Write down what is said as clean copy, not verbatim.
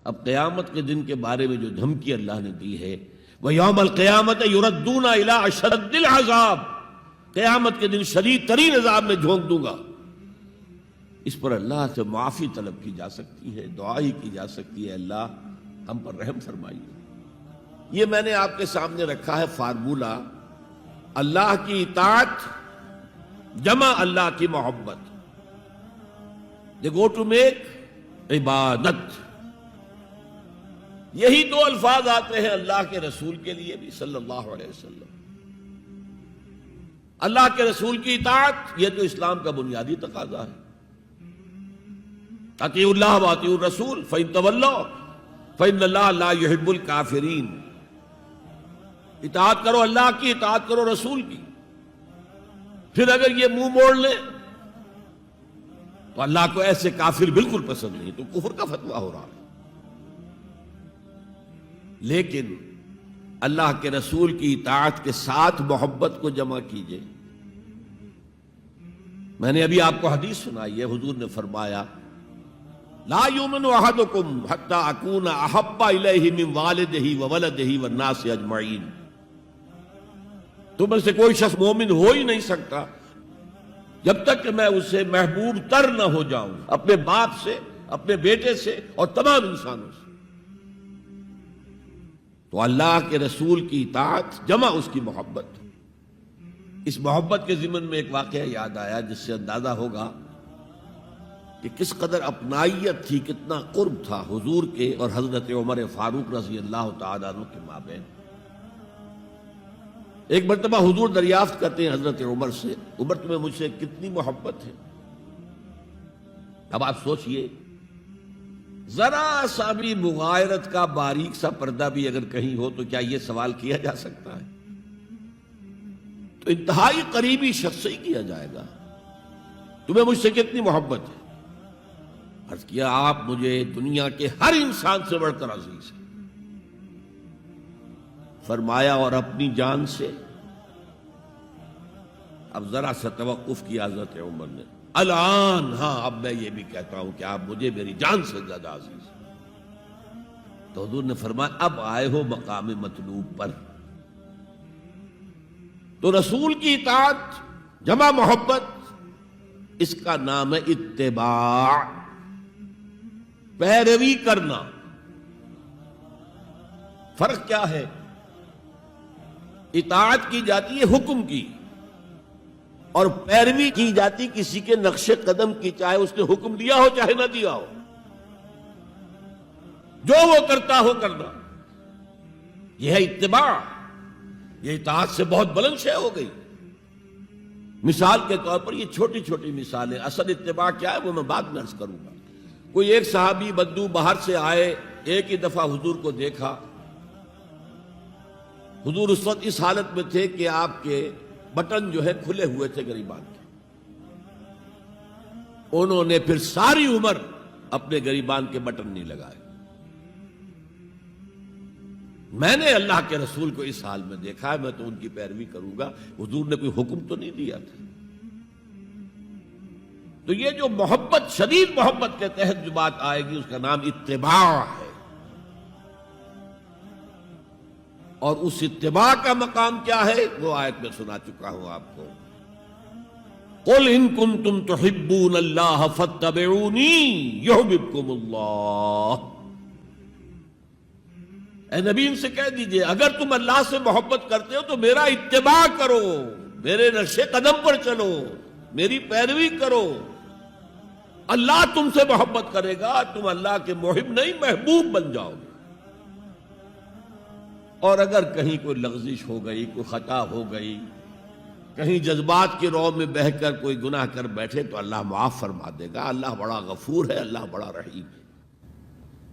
اب قیامت کے دن کے بارے میں جو دھمکی اللہ نے دی ہے، وَيَوْمَ الْقِيَامَةِ يُرَدُّونَ إِلَىٰ أَشَدِّ الْعَذَابِ، قیامت کے دن شدید ترین عذاب میں جھونک دوں گا۔ اس پر اللہ سے معافی طلب کی جا سکتی ہے، دعا ہی کی جا سکتی ہے، اللہ ہم پر رحم فرمائیے۔ یہ میں نے آپ کے سامنے رکھا ہے فارمولہ، اللہ کی اطاعت جمع اللہ کی محبت۔ دے گو ٹو میک عبادت، یہی دو الفاظ آتے ہیں اللہ کے رسول کے لیے بھی صلی اللہ علیہ وسلم۔ اللہ کے رسول کی اطاعت یہ تو اسلام کا بنیادی تقاضا ہے، اطیعوا اللہ واطیعوا الرسول فإن تولوا فإن اللہ لا يحب الکافرین۔ اطاعت کرو اللہ کی، اطاعت کرو رسول کی، پھر اگر یہ منہ موڑ لیں تو اللہ کو ایسے کافر بالکل پسند نہیں، تو کفر کا فتویٰ ہو رہا ہے۔ لیکن اللہ کے رسول کی اطاعت کے ساتھ محبت کو جمع کیجئے۔ میں نے ابھی آپ کو حدیث سنائی ہے، حضور نے فرمایا لا یؤمن احدکم حتی اکون احب الیہ من والدہ وولدہ والناس اجمعین۔ تم میں سے کوئی شخص مومن ہو ہی نہیں سکتا جب تک کہ میں اسے محبوب تر نہ ہو جاؤں، اپنے باپ سے، اپنے بیٹے سے اور تمام انسانوں سے۔ تو اللہ کے رسول کی اطاعت جمع اس کی محبت۔ اس محبت کے ضمن میں ایک واقعہ یاد آیا جس سے اندازہ ہوگا کہ کس قدر اپنائیت تھی، کتنا قرب تھا حضور کے اور حضرت عمر فاروق رضی اللہ تعالیٰ عنہ کے مابین۔ ایک مرتبہ حضور دریافت کرتے ہیں حضرت عمر سے، عمر تمہیں مجھ سے کتنی محبت ہے؟ اب آپ سوچئے، ذرا سا بھی مغایرت کا باریک سا پردہ بھی اگر کہیں ہو تو کیا یہ سوال کیا جا سکتا ہے؟ تو انتہائی قریبی شخص سے ہی کیا جائے گا، تمہیں مجھ سے کتنی محبت ہے؟ عرض کیا آپ مجھے دنیا کے ہر انسان سے بڑھ کر عزیز ہیں۔ فرمایا اور اپنی جان سے؟ اب ذرا سا توقف کیا حضرت عمر نے، الان ہاں اب میں یہ بھی کہتا ہوں کہ آپ مجھے میری جان سے زیادہ عزیز ہیں۔ تو حضور نے فرمایا اب آئے ہو مقام مطلوب پر۔ تو رسول کی اطاعت جمع محبت، اس کا نام ہے اتباع، پیروی کرنا۔ فرق کیا ہے؟ اطاعت کی جاتی ہے حکم کی، اور پیروی کی جاتی کسی کے نقش قدم کی، چاہے اس نے حکم دیا ہو چاہے نہ دیا ہو، جو وہ کرتا ہو کرنا۔ یہ ہے اتباع۔ یہ اطاعت سے بہت بلند شے ہو گئی۔ مثال کے طور پر یہ چھوٹی چھوٹی مثالیں، اصل اتباع کیا ہے وہ میں بعد میں عرض کروں گا۔ کوئی ایک صحابی بدو باہر سے آئے، ایک ہی دفعہ حضور کو دیکھا، حضور اس وقت اس حالت میں تھے کہ آپ کے بٹن جو ہے کھلے ہوئے تھے گریبان کے۔ انہوں نے پھر ساری عمر اپنے گریبان کے بٹن نہیں لگائے۔ میں نے اللہ کے رسول کو اس حال میں دیکھا ہے، میں تو ان کی پیروی کروں گا، حضور نے کوئی حکم تو نہیں دیا تھا۔ تو یہ جو محبت، شدید محبت کے تحت جو بات آئے گی، اس کا نام اتباع ہے۔ اور اس اتباع کا مقام کیا ہے وہ آیت میں سنا چکا ہوں آپ کو۔ قُلْ إِن كُنتُمْ تُحِبُّونَ اللَّهَ فَاتَّبِعُونِي يُحْبِبْكُمُ اللَّهُ۔ اے نبی ان سے کہہ دیجئے اگر تم اللہ سے محبت کرتے ہو تو میرا اتباع کرو، میرے نقش قدم پر چلو، میری پیروی کرو۔ اللہ تم سے محبت کرے گا، تم اللہ کے محب نہیں محبوب بن جاؤ گے۔ اور اگر کہیں کوئی لغزش ہو گئی، کوئی خطا ہو گئی، کہیں جذبات کی رو میں بہہ کر کوئی گناہ کر بیٹھے تو اللہ معاف فرما دے گا۔ اللہ بڑا غفور ہے، اللہ بڑا رحیم ہے۔